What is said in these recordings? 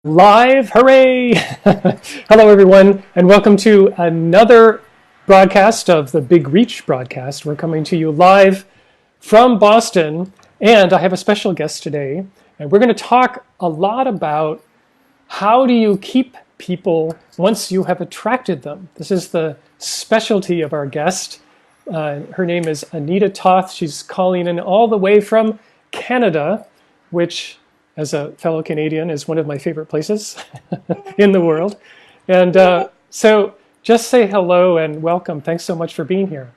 Live, hooray! Hello, everyone, and welcome to another broadcast of the Big Reach broadcast. We're coming to you live from Boston, and I have a special guest today, and we're going to talk a lot about how do you keep people once you have attracted them. This is the specialty of our guest. Her name is Anita Toth. She's calling in all the way from Canada, which, as a fellow Canadian, is one of my favorite places in the world. And so just say hello and welcome. Thanks so much for being here.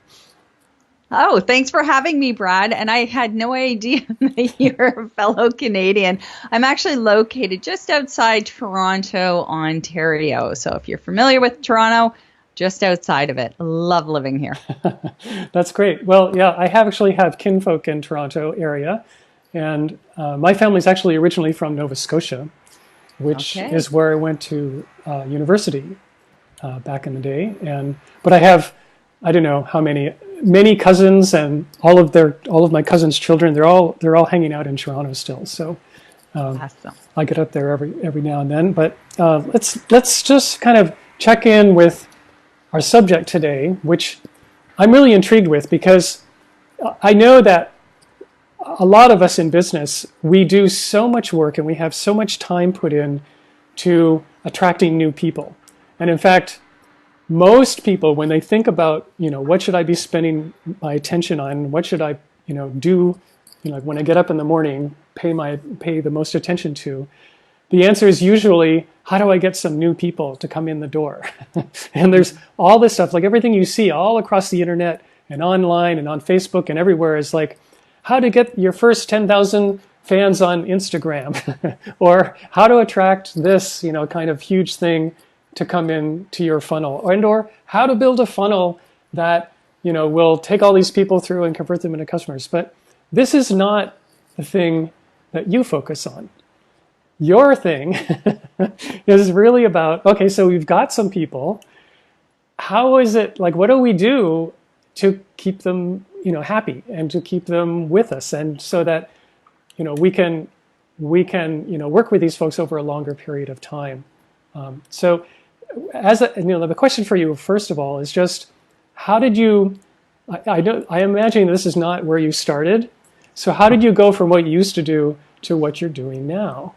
Oh, thanks for having me, Brad. And I had no idea that you're a fellow Canadian. I'm actually located just outside Toronto, Ontario. So if you're familiar with Toronto, just outside of it. Love living here. That's great. Well, yeah, I actually have kinfolk in Toronto area. And my family's actually originally from Nova Scotia, which is where I went to university back in the day. But I have, I don't know how many cousins, and all of my cousins' children. They're all hanging out in Toronto still. So Awesome. I get up there every now and then. But let's just kind of check in with our subject today, which I'm really intrigued with because I know that a lot of us in business, we do so much work and we have so much time put in to attracting new people. And in fact, most people, when they think about, what should I be spending my attention on? What should I, do, when I get up in the morning, pay the most attention to? The answer is usually, how do I get some new people to come in the door? And there's all this stuff, like everything you see all across the internet and online and on Facebook and everywhere is like, how to get your first 10,000 fans on Instagram, or how to attract this, kind of huge thing to come in to your funnel, or how to build a funnel that, will take all these people through and convert them into customers. But this is not the thing that you focus on. Your thing is really about, okay, so we've got some people. How is it, what do we do to keep them happy and to keep them with us, and so that we can work with these folks over a longer period of time. So the question for you first of all is just, how did you, I imagine this is not where you started, so how did you go from what you used to do to what you're doing now?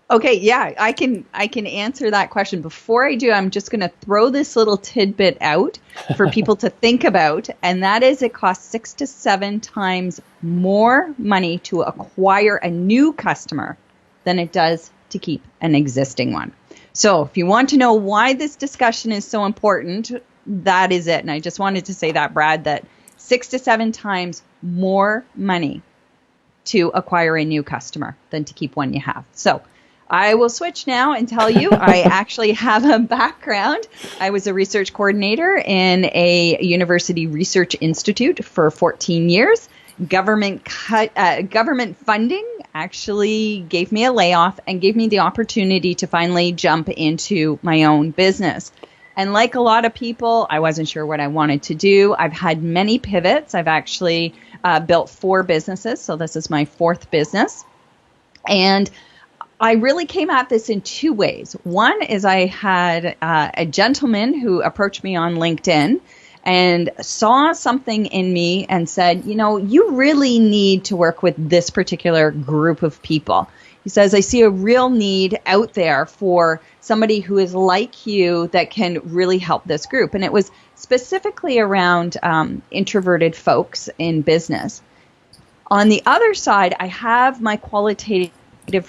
Okay, yeah, I can answer that question. Before I do, I'm just going to throw this little tidbit out for people to think about, and that is it costs 6 to 7 times more money to acquire a new customer than it does to keep an existing one. So if you want to know why this discussion is so important, that is it. And I just wanted to say that, Brad, that 6 to 7 times more money to acquire a new customer than to keep one you have. So I will switch now and tell you I actually have a background. I was a research coordinator in a university research institute for 14 years. Government funding actually gave me a layoff and gave me the opportunity to finally jump into my own business. And like a lot of people, I wasn't sure what I wanted to do. I've had many pivots. I've actually built 4 businesses, so this is my 4th business. And I really came at this in 2 ways. One is I had a gentleman who approached me on LinkedIn and saw something in me and said, you really need to work with this particular group of people. He says, I see a real need out there for somebody who is like you that can really help this group. And it was specifically around introverted folks in business. On the other side, I have my qualitative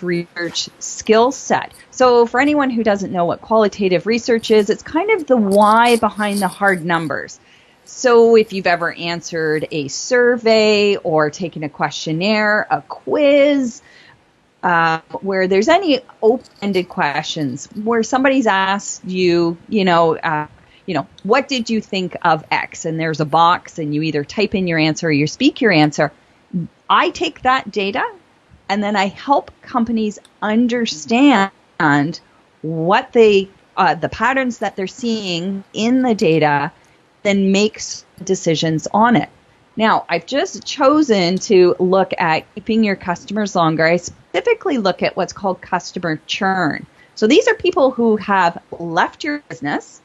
research skill set. So for anyone who doesn't know what qualitative research is, it's kind of the why behind the hard numbers. So if you've ever answered a survey or taken a questionnaire, a quiz, where there's any open-ended questions, where somebody's asked you, what did you think of X? And there's a box and you either type in your answer or you speak your answer. I take that data and then I help companies understand what the patterns that they're seeing in the data, then make decisions on it. Now, I've just chosen to look at keeping your customers longer. I specifically look at what's called customer churn. So these are people who have left your business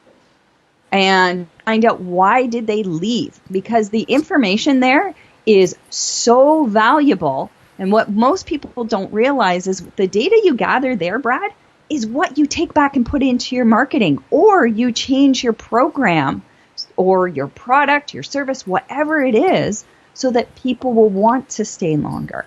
and find out why did they leave, because the information there is so valuable. And what most people don't realize is the data you gather there, Brad, is what you take back and put into your marketing, or you change your program or your product, your service, whatever it is, so that people will want to stay longer.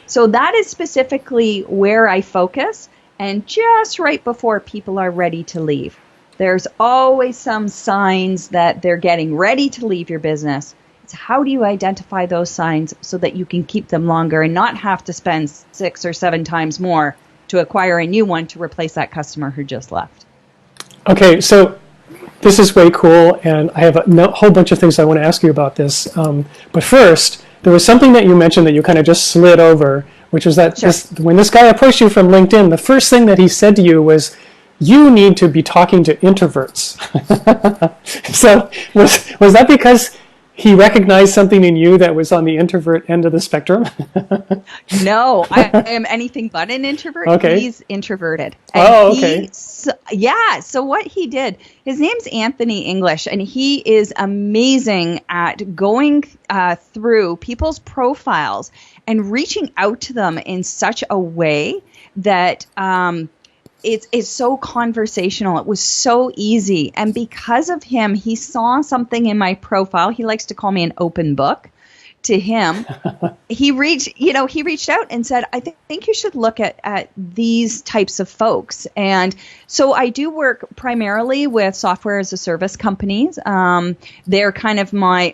So that is specifically where I focus, and just right before people are ready to leave. There's always some signs that they're getting ready to leave your business. It's how do you identify those signs so that you can keep them longer and not have to spend 6 or 7 times more to acquire a new one to replace that customer who just left. Okay, so this is way cool, and I have a whole bunch of things I want to ask you about this. But first, there was something that you mentioned that you kind of just slid over, which was that when this guy approached you from LinkedIn, the first thing that he said to you was, you need to be talking to introverts. So was that because he recognized something in you that was on the introvert end of the spectrum? No, I am anything but an introvert. Okay. He's introverted. And okay. So what he did, his name's Anthony English, and he is amazing at going through people's profiles and reaching out to them in such a way that it's so conversational. It was so easy. And because of him, he saw something in my profile. He likes to call me an open book. To him, he reached out and said, I think you should look at these types of folks. And so I do work primarily with software as a service companies. They're kind of my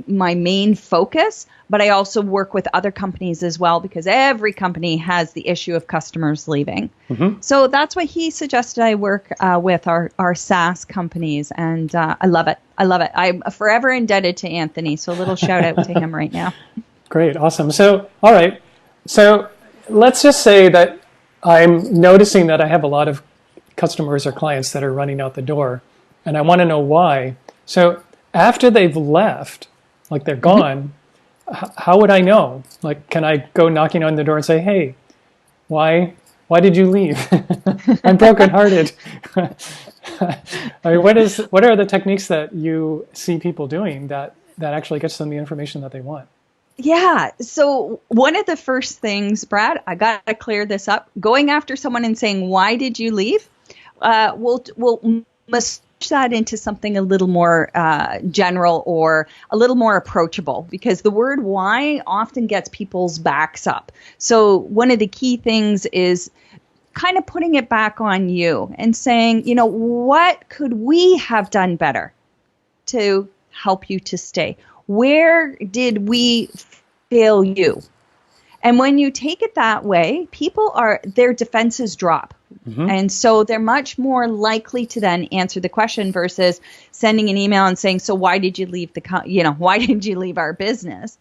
main focus, but I also work with other companies as well, because every company has the issue of customers leaving. Mm-hmm. So that's why he suggested I work with our SaaS companies, and I love it. I love it. I'm forever indebted to Anthony, so a little shout out to him right now. Great, awesome. So, all right. So let's just say that I'm noticing that I have a lot of customers or clients that are running out the door, and I want to know why. So after they've left, like they're gone, how would I know? Like, can I go knocking on the door and say, hey, why did you leave? I'm brokenhearted. I mean, what are the techniques that you see people doing that actually gets them the information that they want? Yeah. So one of the first things, Brad, I got to clear this up. Going after someone and saying, why did you leave? We'll massage that into something a little more general or a little more approachable, because the word why often gets people's backs up. So one of the key things is kind of putting it back on you and saying, what could we have done better to help you to stay? Where did we fail you? And when you take it that way, their defenses drop. Mm-hmm. And so they're much more likely to then answer the question versus sending an email and saying, so why did you leave why did you leave our business?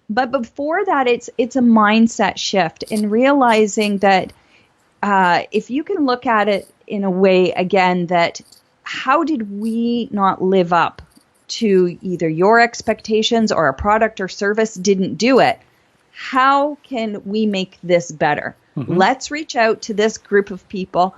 But before that, it's a mindset shift in realizing that if you can look at it in a way, again, that how did we not live up to either your expectations or a product or service didn't do it? How can we make this better? Mm-hmm. Let's reach out to this group of people.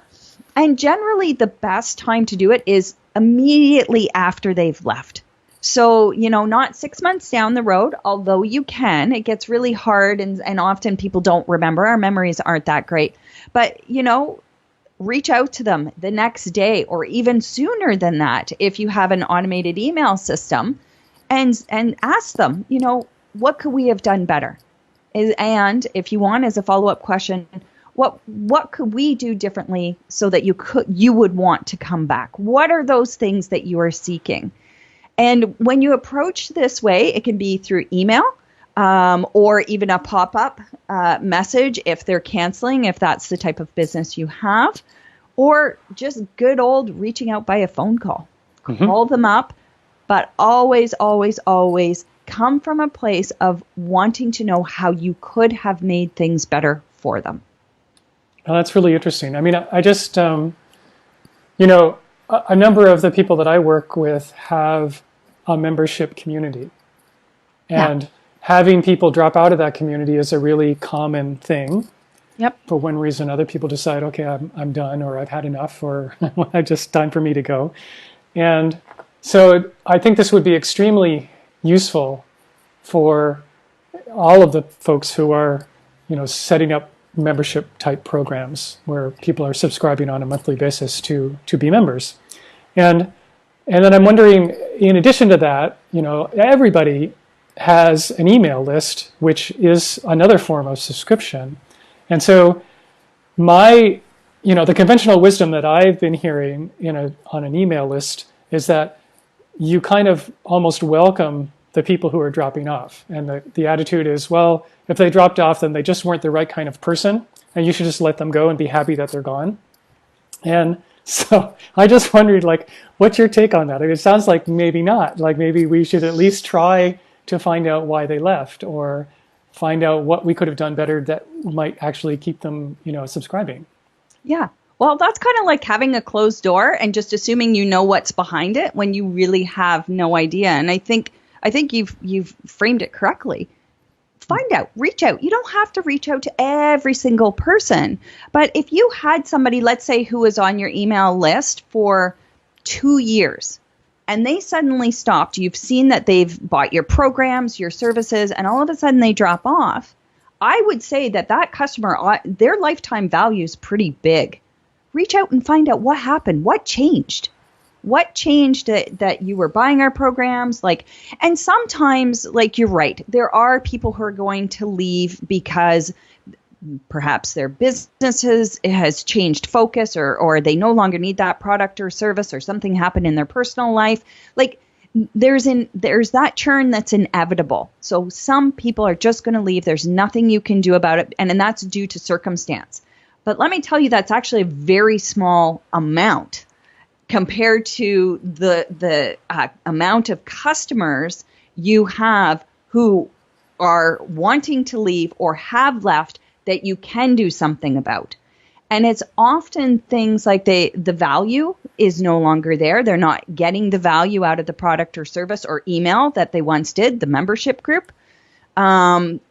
And generally, the best time to do it is immediately after they've left. So, not 6 months down the road, although you can. It gets really hard, and often people don't remember. Our memories aren't that great. But, reach out to them the next day or even sooner than that if you have an automated email system, and ask them, what could we have done better? And if you want, as a follow-up question, what could we do differently so that you would want to come back? What are those things that you are seeking? And when you approach this way, it can be through email or even a pop-up message if they're canceling, if that's the type of business you have, or just good old reaching out by a phone call. Mm-hmm. Call them up, but always, always, always come from a place of wanting to know how you could have made things better for them. Well, that's really interesting. I mean, I just, a number of the people that I work with have a membership community. And having people drop out of that community is a really common thing. Yep. For one reason or another, people decide, okay, I'm done, or I've had enough, or it's just time for me to go. And so I think this would be extremely useful for all of the folks who are, setting up membership type programs where people are subscribing on a monthly basis to be members. And then I'm wondering, in addition to that, everybody has an email list, which is another form of subscription. And so the conventional wisdom that I've been hearing on an email list is that you kind of almost welcome the people who are dropping off. And the attitude is, well, if they dropped off, then they just weren't the right kind of person, and you should just let them go and be happy that they're gone. And so I just wondered, what's your take on that? It sounds like maybe not. Like maybe we should at least try to find out why they left, or find out what we could have done better that might actually keep them, subscribing. Yeah. Well, that's kind of like having a closed door and just assuming you know what's behind it when you really have no idea. And I think you've framed it correctly. Find out, reach out. You don't have to reach out to every single person. But if you had somebody, let's say, who was on your email list for 2 years, and they suddenly stopped, you've seen that they've bought your programs, your services, and all of a sudden they drop off, I would say that customer, their lifetime value is pretty big. Reach out and find out what happened, what changed. What changed that you were buying our programs? And sometimes, you're right, there are people who are going to leave because perhaps their businesses has changed focus, or they no longer need that product or service, or something happened in their personal life. There's that churn that's inevitable. So some people are just going to leave. There's nothing you can do about it, and that's due to circumstance. But let me tell you, that's actually a very small amount compared to the amount of customers you have who are wanting to leave or have left that you can do something about. And it's often things like the value is no longer there. They're not getting the value out of the product or service or email that they once did, the membership group. And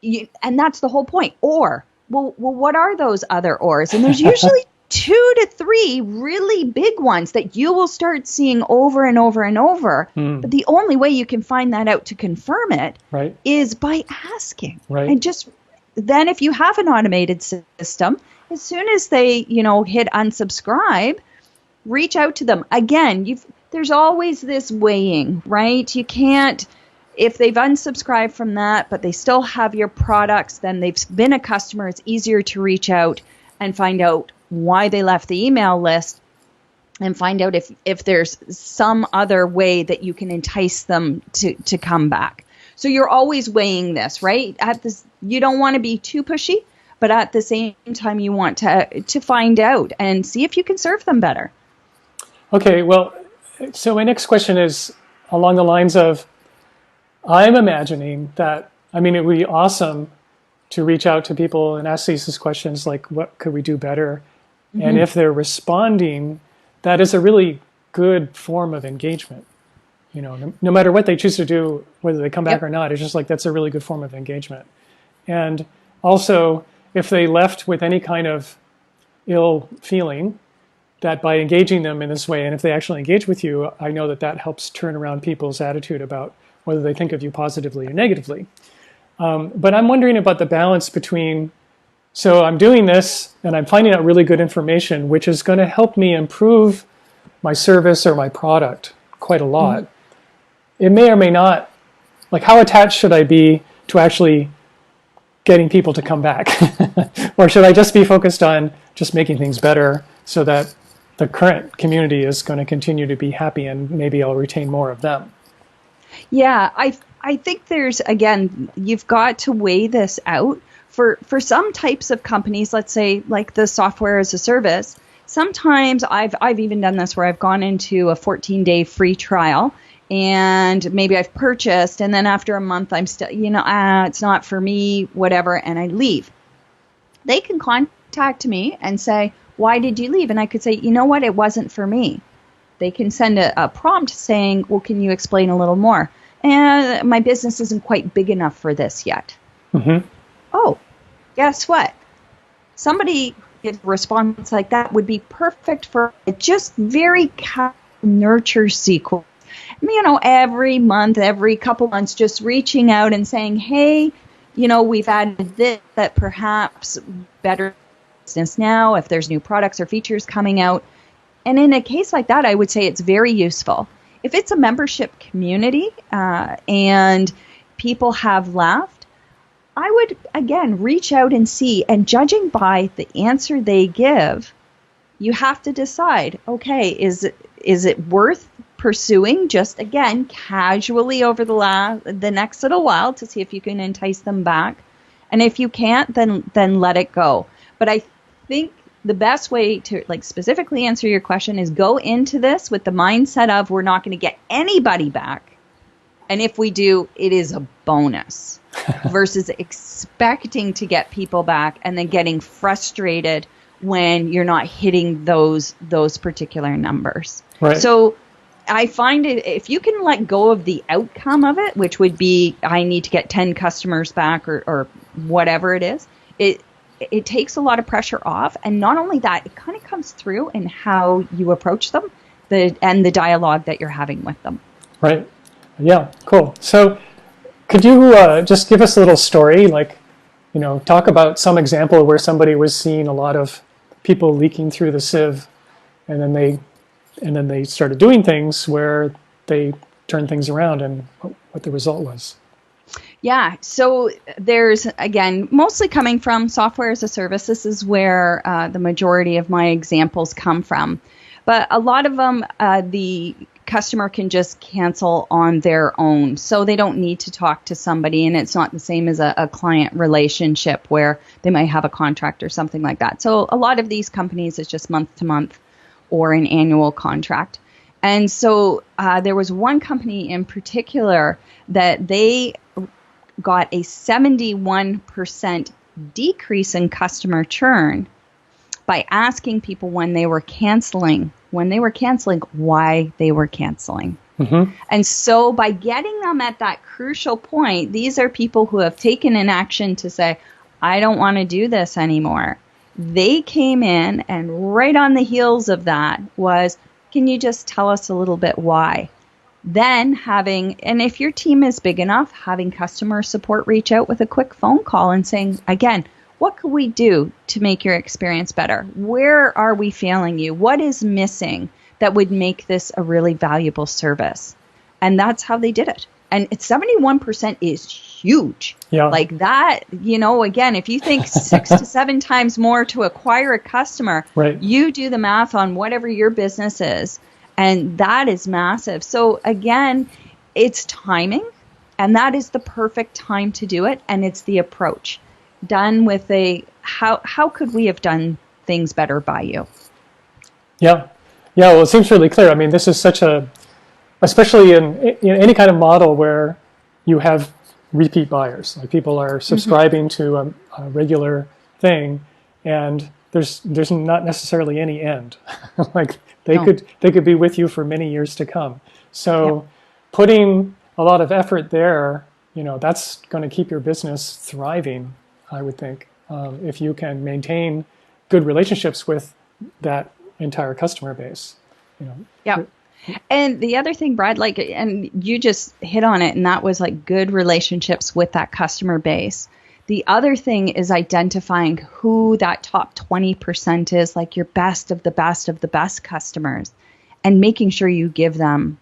that's the whole point. Well, what are those other ors? And there's usually 2 to 3 really big ones that you will start seeing over and over and over. But the only way you can find that out to confirm it is by asking. Right. And just then if you have an automated system, as soon as they, hit unsubscribe, reach out to them. Again, there's always this weighing, right? You can't, if they've unsubscribed from that, but they still have your products, then they've been a customer, it's easier to reach out and find out why they left the email list, and find out if there's some other way that you can entice them to come back. So you're always weighing this, right? You don't want to be too pushy, but at the same time you want to find out and see if you can serve them better. Okay, well, so my next question is along the lines of, I'm imagining that, it would be awesome to reach out to people and ask these questions like, what could we do better? Mm-hmm. And if they're responding, that is a really good form of engagement. No matter what they choose to do, whether they come back or not, it's just that's a really good form of engagement. And also, if they left with any kind of ill feeling, that by engaging them in this way, and if they actually engage with you, I know that helps turn around people's attitude about whether they think of you positively or negatively. But I'm wondering about the balance between, so I'm doing this and I'm finding out really good information, which is going to help me improve my service or my product quite a lot. Mm-hmm. It may or may not, how attached should I be to actually getting people to come back? Or should I just be focused on just making things better so that the current community is going to continue to be happy and maybe I'll retain more of them? Yeah, I think there's, again, you've got to weigh this out. For some types of companies, let's say like the software as a service, sometimes I've even done this where I've gone into a 14-day free trial and maybe I've purchased, and then after a month I'm still, it's not for me, whatever, and I leave. They can contact me and say, why did you leave? And I could say, you know what, it wasn't for me. They can send a prompt saying, well, can you explain a little more? and my business isn't quite big enough for this yet. Mm-hmm. Oh, guess what? Somebody with a response like that would be perfect for a just very nurture sequence. Every month, every couple months, just reaching out and saying, hey, we've added this that perhaps better business now if there's new products or features coming out. And in a case like that, I would say it's very useful. If it's a membership community and people have left, I would, again, reach out and see. And judging by the answer they give, you have to decide, okay, is it worth pursuing just, again, casually over the next little while to see if you can entice them back? And if you can't, then let it go. But I think the best way to specifically answer your question is go into this with the mindset of we're not going to get anybody back. And if we do, it is a bonus versus expecting to get people back and then getting frustrated when you're not hitting those particular numbers. Right. So I find it, if you can let go of the outcome of it, which would be I need to get 10 customers back or whatever it is, it takes a lot of pressure off. And not only that, it kind of comes through in how you approach them and the dialogue that you're having with them. Right. Yeah, cool. So could you just give us a little story, talk about some example where somebody was seeing a lot of people leaking through the sieve, and then they started doing things where they turned things around, and what the result was? Yeah, so there's, again, mostly coming from software as a service. This is where the majority of my examples come from. But a lot of them, the customer can just cancel on their own. So they don't need to talk to somebody, and it's not the same as a client relationship where they might have a contract or something like that. So a lot of these companies, it's just month to month or an annual contract. And so there was one company in particular that they got a 71% decrease in customer churn by asking people when they were canceling why they were canceling. Mm-hmm. And so by getting them at that crucial point, these are people who have taken an action to say, I don't want to do this anymore. They came in, and right on the heels of that was, can you just tell us a little bit why? Then and if your team is big enough, having customer support reach out with a quick phone call and saying, again, what could we do to make your experience better? Where are we failing you? What is missing that would make this a really valuable service? And that's how they did it. And 71% is huge. Yeah. Like that, again, if you think 6 to 7 times more to acquire a customer, right, you do the math on whatever your business is, and that is massive. So again, it's timing, and that is the perfect time to do it, and it's the approach. Done with how could we have done things better by you? Yeah. Well, it seems really clear. I mean, this is especially in any kind of model where you have repeat buyers, like people are subscribing to a regular thing, and there's not necessarily any end. Like they could be with you for many years to come. So putting a lot of effort there, that's going to keep your business thriving, I would think, if you can maintain good relationships with that entire customer base. Yeah. And the other thing, Brad, and you just hit on it, and that was good relationships with that customer base. The other thing is identifying who that top 20% is, your best of the best of the best customers, and making sure you give them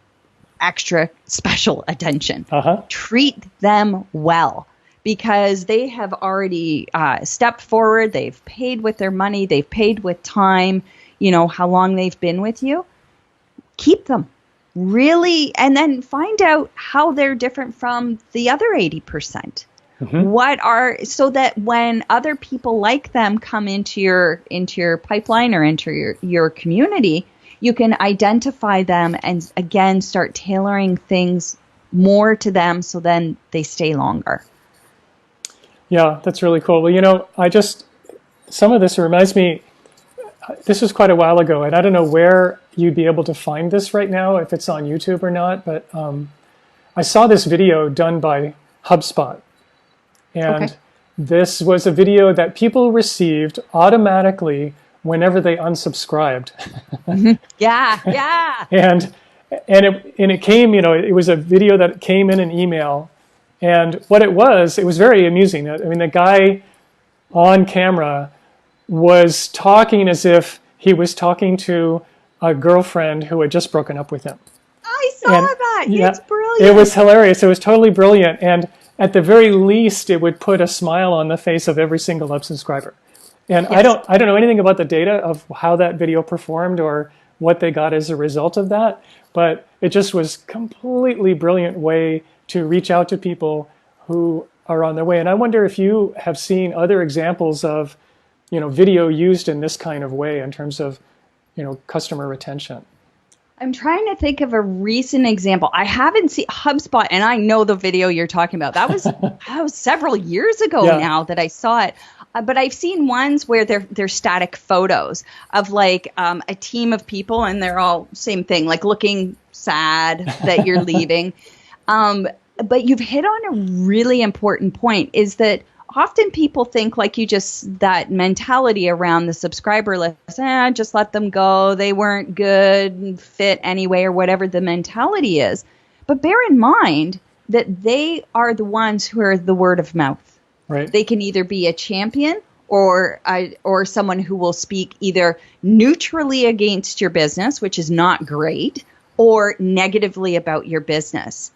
extra special attention. Treat them well, because they have already stepped forward. They've paid with their money. They've paid with time, how long they've been with you. Keep them really, and then find out how they're different from the other 80%. So that when other people like them come into your pipeline or into your community, you can identify them and again start tailoring things more to them, so then they stay longer. Yeah, that's really cool. Well, some of this reminds me, this was quite a while ago, and I don't know where you'd be able to find this right now, if it's on YouTube or not, but I saw this video done by HubSpot. And Okay. this was a video that people received automatically whenever they unsubscribed. Yeah, yeah. And it came, it was a video that came in an email. And what it was very amusing. I mean, the guy on camera was talking as if he was talking to a girlfriend who had just broken up with him. I saw And, that. yeah, It's brilliant. It was hilarious. It was totally brilliant. And at the very least, it would put a smile on the face of every single unsubscriber. And Yes. I don't know anything about the data of how that video performed or what they got as a result of that, but it just was completely brilliant way to reach out to people who are on their way. And I wonder if you have seen other examples of, video used in this kind of way in terms of, customer retention. I'm trying to think of a recent example. I haven't seen HubSpot, and I know the video you're talking about. That was several years ago now that I saw it. But I've seen ones where they're static photos of like a team of people, and they're all same thing, like looking sad that you're leaving. But you've hit on a really important point, is that often people think, like that mentality around the subscriber list, just let them go. They weren't good fit anyway, or whatever the mentality is. But bear in mind that they are the ones who are the word of mouth. Right. They can either be a champion or someone who will speak either neutrally against your business, which is not great, or negatively about your business.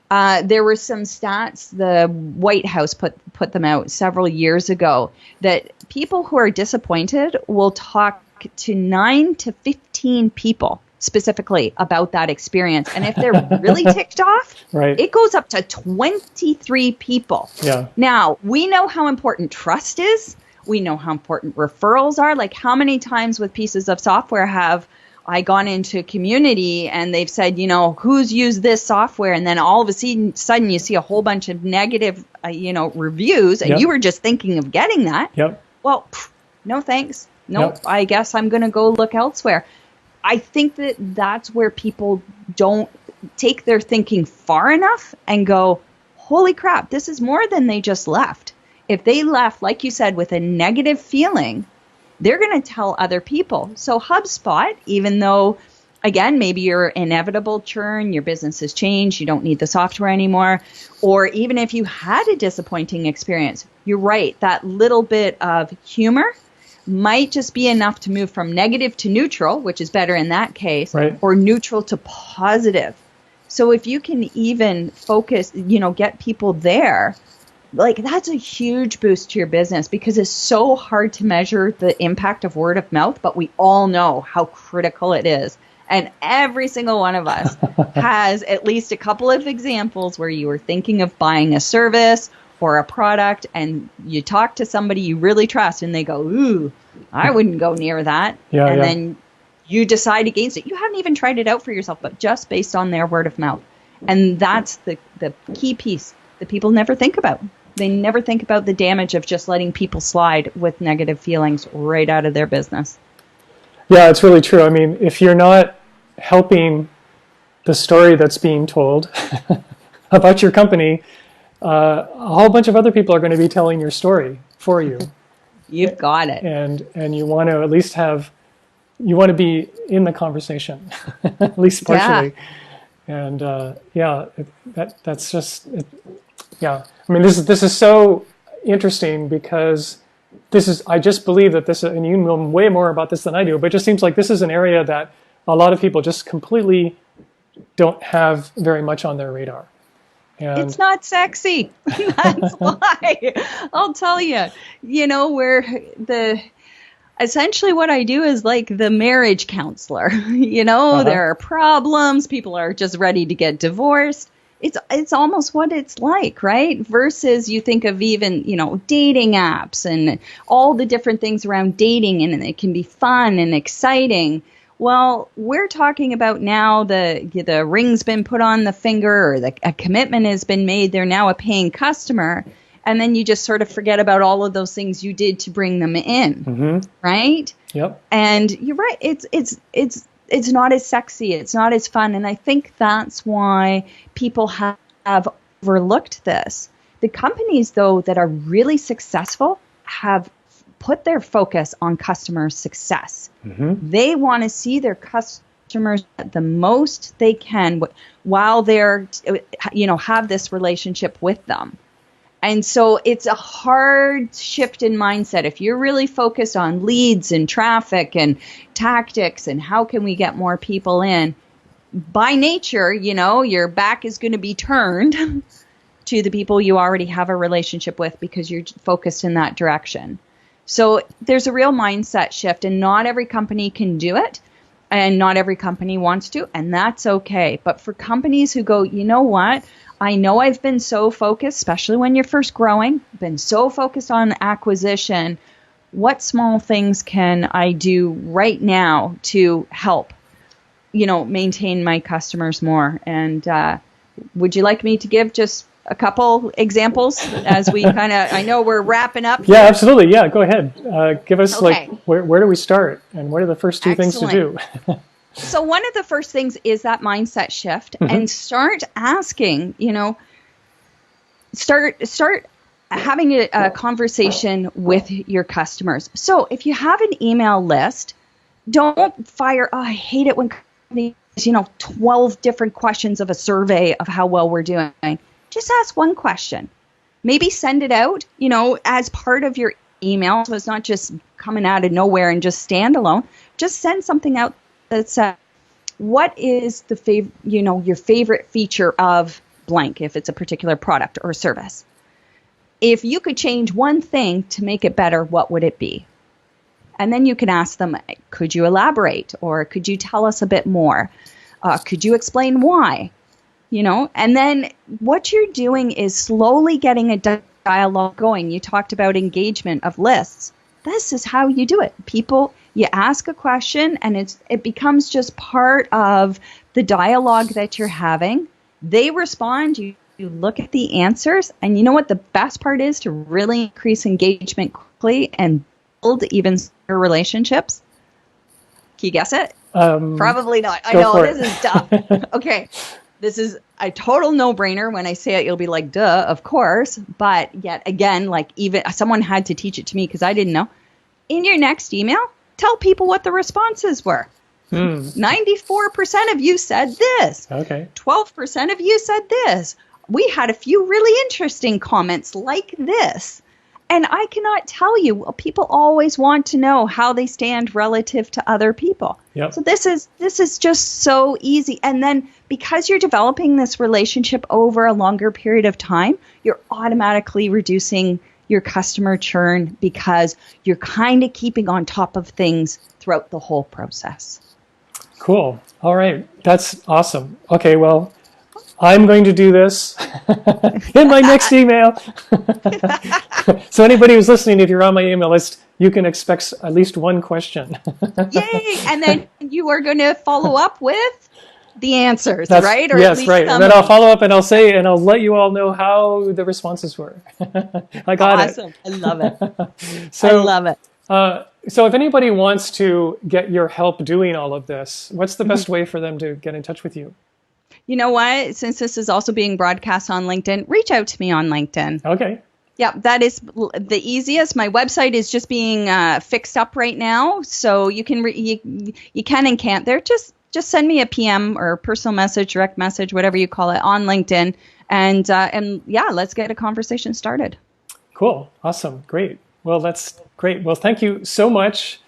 There were some stats, the White House put them out several years ago, that people who are disappointed will talk to 9 to 15 people specifically about that experience. And if they're really ticked off, Right. it goes up to 23 people. Yeah. Now, we know how important trust is. We know how important referrals are. Like, how many times with pieces of software have I gone into a community and they've said, who's used this software? And then all of a sudden you see a whole bunch of negative, reviews, and Yep. you were just thinking of getting that. Yep. Well, no thanks. Nope. Yep. I guess I'm going to go look elsewhere. I think that's where people don't take their thinking far enough and go, holy crap, this is more than they just left. If they left, like you said, with a negative feeling, they're going to tell other people. So HubSpot, even though, again, maybe your inevitable churn, your business has changed, you don't need the software anymore, or even if you had a disappointing experience, you're right, that little bit of humor might just be enough to move from negative to neutral, which is better in that case, Right. or neutral to positive. So if you can even focus, get people there, like, that's a huge boost to your business, because it's so hard to measure the impact of word of mouth, but we all know how critical it is. And every single one of us has at least a couple of examples where you were thinking of buying a service or a product, and you talk to somebody you really trust and they go, ooh, I wouldn't go near that. Yeah, and yeah. then you decide against it. You haven't even tried it out for yourself, but just based on their word of mouth. And that's the key piece that people never think about. They never think about the damage of just letting people slide with negative feelings right out of their business. Yeah, it's really true. I mean, if you're not helping the story that's being told about your company, a whole bunch of other people are going to be telling your story for you. You've got it. And you want to at least be in the conversation, at least partially. And that's just, yeah. I mean, this is so interesting, because I just believe that this, and you know way more about this than I do, but it just seems like this is an area that a lot of people just completely don't have very much on their radar. And It's not sexy. That's why. I'll tell you. Essentially what I do is like the marriage counselor. There are problems. People are just ready to get divorced. It's almost what it's like, right? Versus you think of even, dating apps and all the different things around dating, and it can be fun and exciting. Well, we're talking about now the ring's been put on the finger, or a commitment has been made. They're now a paying customer. And then you just sort of forget about all of those things you did to bring them in, right? Yep. And you're right. It's not as sexy. It's not as fun. And I think that's why people have have overlooked this. The companies, though, that are really successful have put their focus on customer success. They want to see their customers the most they can while they're, have this relationship with them. And so it's a hard shift in mindset. If you're really focused on leads and traffic and tactics and how can we get more people in, by nature, your back is going to be turned to the people you already have a relationship with because you're focused in that direction. So there's a real mindset shift, and not every company can do it, and not every company wants to, and that's okay. But for companies who go, you know what, I know I've been so focused, especially when you're first growing, been so focused on acquisition, what small things can I do right now to help, maintain my customers more? And would you like me to give just a couple examples as we I know we're wrapping up here. Yeah, absolutely. Yeah, go ahead. Give us where do we start and what are the first two things to do? So one of the first things is that mindset shift, and start asking, start having a conversation with your customers. So if you have an email list, don't fire, I hate it when companies, 12 different questions of a survey of how well we're doing. Just ask one question. Maybe send it out, as part of your email. So it's not just coming out of nowhere and just standalone. Just send something out that says, what is the your favorite feature of blank, if it's a particular product or service? If you could change one thing to make it better, what would it be? And then you can ask them, could you elaborate? Or could you tell us a bit more? Could you explain why? And then what you're doing is slowly getting a dialogue going. You talked about engagement of lists. This is how you do it. You ask a question and it becomes just part of the dialogue that you're having. They respond, you look at the answers, and you know what the best part is to really increase engagement quickly and build even stronger relationships? Can you guess it? Probably not. I know, this is tough. Okay. This is a total no-brainer. When I say it, you'll be like, duh, of course. But yet again, even someone had to teach it to me because I didn't know. In your next email, tell people what the responses were. 94% of you said this. Okay. 12% of you said this. We had a few really interesting comments like this. And I cannot tell you, people always want to know how they stand relative to other people. Yep. So this is just so easy. And then because you're developing this relationship over a longer period of time, you're automatically reducing your customer churn because you're kind of keeping on top of things throughout the whole process. Cool. All right. That's awesome. Okay, well, I'm going to do this in my next email. So anybody who's listening, if you're on my email list, you can expect at least one question. Yay! And then you are going to follow up with the answers, right? Or yes, at least right. And then I'll follow up and I'll let you all know how the responses were. I got it. Awesome. I love it. So, I love it. So if anybody wants to get your help doing all of this, what's the best way for them to get in touch with you? You know what? Since this is also being broadcast on LinkedIn, reach out to me on LinkedIn. Okay. Yeah, that is the easiest. My website is just being fixed up right now, so you can you can and can't there. Just send me a PM or personal message, direct message, whatever you call it, on LinkedIn, and yeah, let's get a conversation started. Cool. Awesome. Great. Well, that's great. Well, thank you so much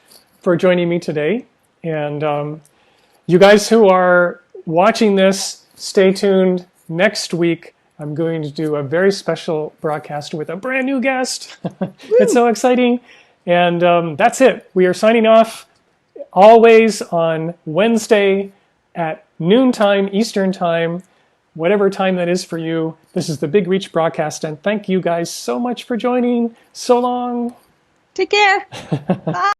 for joining me today, and you guys who are watching this, stay tuned. Next week, I'm going to do a very special broadcast with a brand new guest. It's so exciting. And that's it. We are signing off always on Wednesday at noontime Eastern time, whatever time that is for you. This is the Big Reach broadcast. And thank you guys so much for joining. So long. Take care. Bye.